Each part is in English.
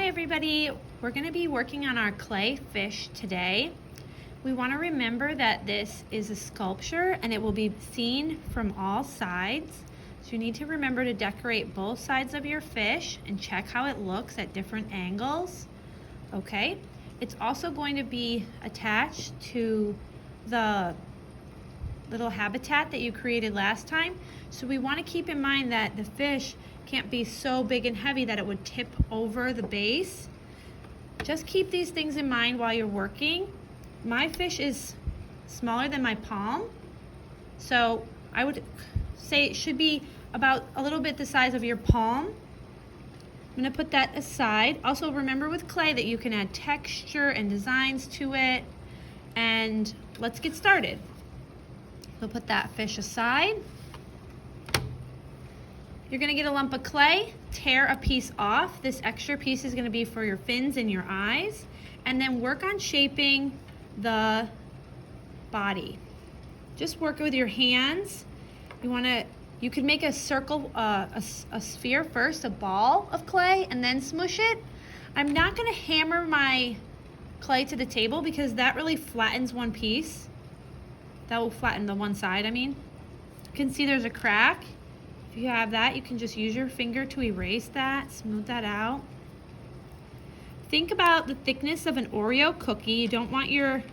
everybody, we're going to be working on our clay fish today. We want to remember that this is a sculpture and it will be seen from all sides. So you need to remember to decorate both sides of your fish and check how it looks at different angles. Okay, it's also going to be attached to the little habitat that you created last time. So we want to keep in mind that the fish can't be so big and heavy that it would tip over the base. Just keep these things in mind while you're working. My fish is smaller than my palm, so I would say it should be about a little bit the size of your palm. I'm going to put that aside. Also remember with clay that you can add texture and designs to it, and let's get started. We'll put that fish aside. You're going to get a lump of clay, tear a piece off. This extra piece is going to be for your fins and your eyes, and then work on shaping the body. Just work with your hands. You could make a circle, a sphere first, a ball of clay, and then smush it. I'm not going to hammer my clay to the table because that really flattens one piece. That will flatten the one side, I mean. You can see there's a crack. If you have that, you can just use your finger to erase that, smooth that out. Think about the thickness of an Oreo cookie. You don't want your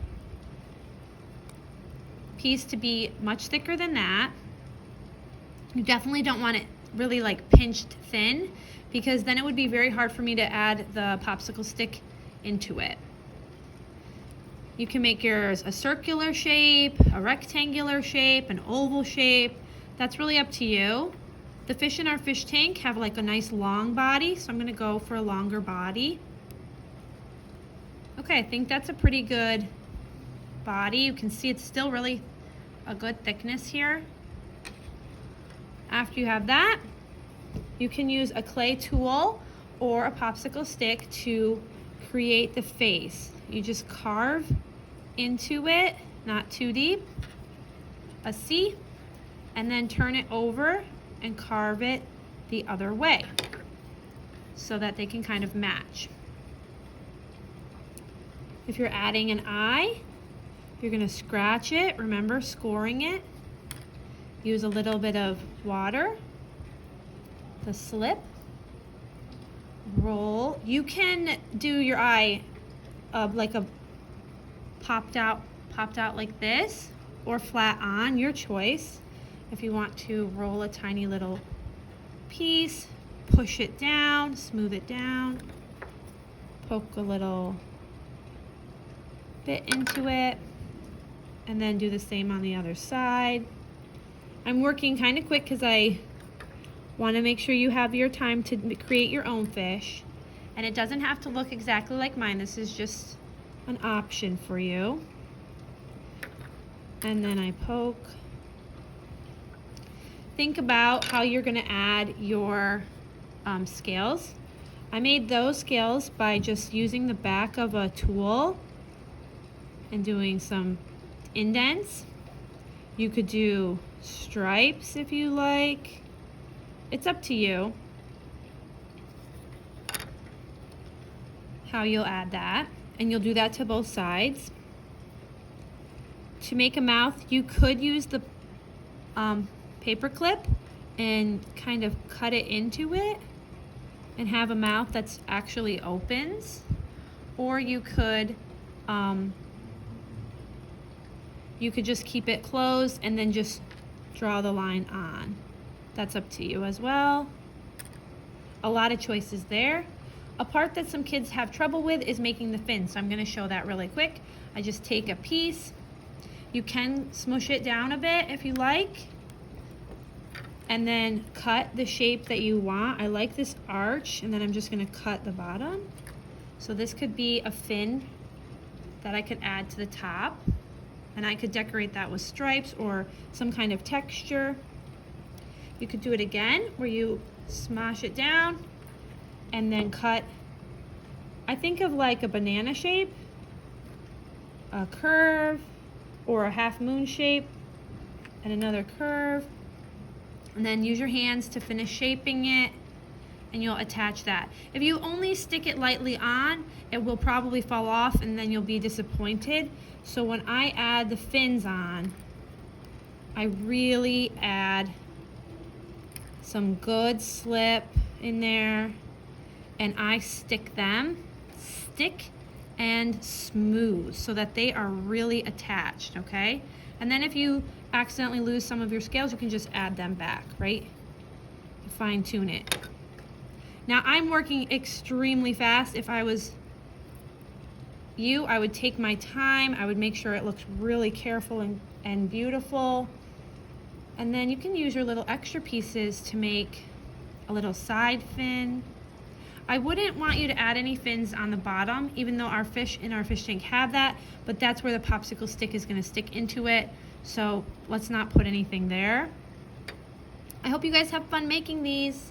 piece to be much thicker than that. You definitely don't want it really like pinched thin, because then it would be very hard for me to add the popsicle stick into it. You can make yours a circular shape, a rectangular shape, an oval shape. That's really up to you. The fish in our fish tank have like a nice long body, so I'm going to go for a longer body. Okay, I think that's a pretty good body. You can see it's still really a good thickness here. After you have that, you can use a clay tool or a popsicle stick to create the face. You just carve into it, not too deep, a C, and then turn it over and carve it the other way so that they can kind of match. If you're adding an eye, you're going to scratch it. Remember, scoring it. Use a little bit of water, the slip, roll. You can do your eye like a popped out like this, or flat on, your choice. If you want to roll a tiny little piece, push it down, smooth it down, poke a little bit into it, and then do the same on the other side. I'm working kind of quick because I want to make sure you have your time to create your own fish, and it doesn't have to look exactly like mine. This is just an option for you. And then I poke. Think about how you're going to add your scales. I made those scales by just using the back of a tool and doing some indents. You could do stripes if you like. It's up to you how you'll add that, and you'll do that to both sides. To make a mouth, you could use the paper clip and kind of cut it into it and have a mouth that's actually opens, or you could just keep it closed and then just draw the line on. That's up to you as well. A lot of choices there. A part that some kids have trouble with is making the fin, so I'm going to show that really quick. I just take a piece. You can smush it down a bit if you like, and then cut the shape that you want. I like this arch, and then I'm just going to cut the bottom. So this could be a fin that I could add to the top, and I could decorate that with stripes or some kind of texture. You could do it again where you smash it down and then cut, I think of like a banana shape, a curve, or a half moon shape, and another curve. And then use your hands to finish shaping it and you'll attach that. If you only stick it lightly on, it will probably fall off and then you'll be disappointed. So when I add the fins on, I really add some good slip in there, and I stick them, stick and smooth, so that they are really attached, okay? And then if you accidentally lose some of your scales, you can just add them back, right? Fine tune it. Now I'm working extremely fast. If I was you, I would take my time. I would make sure it looks really careful and beautiful. And then you can use your little extra pieces to make a little side fin. I wouldn't want you to add any fins on the bottom, even though our fish in our fish tank have that, but that's where the popsicle stick is going to stick into it. So let's not put anything there. I hope you guys have fun making these.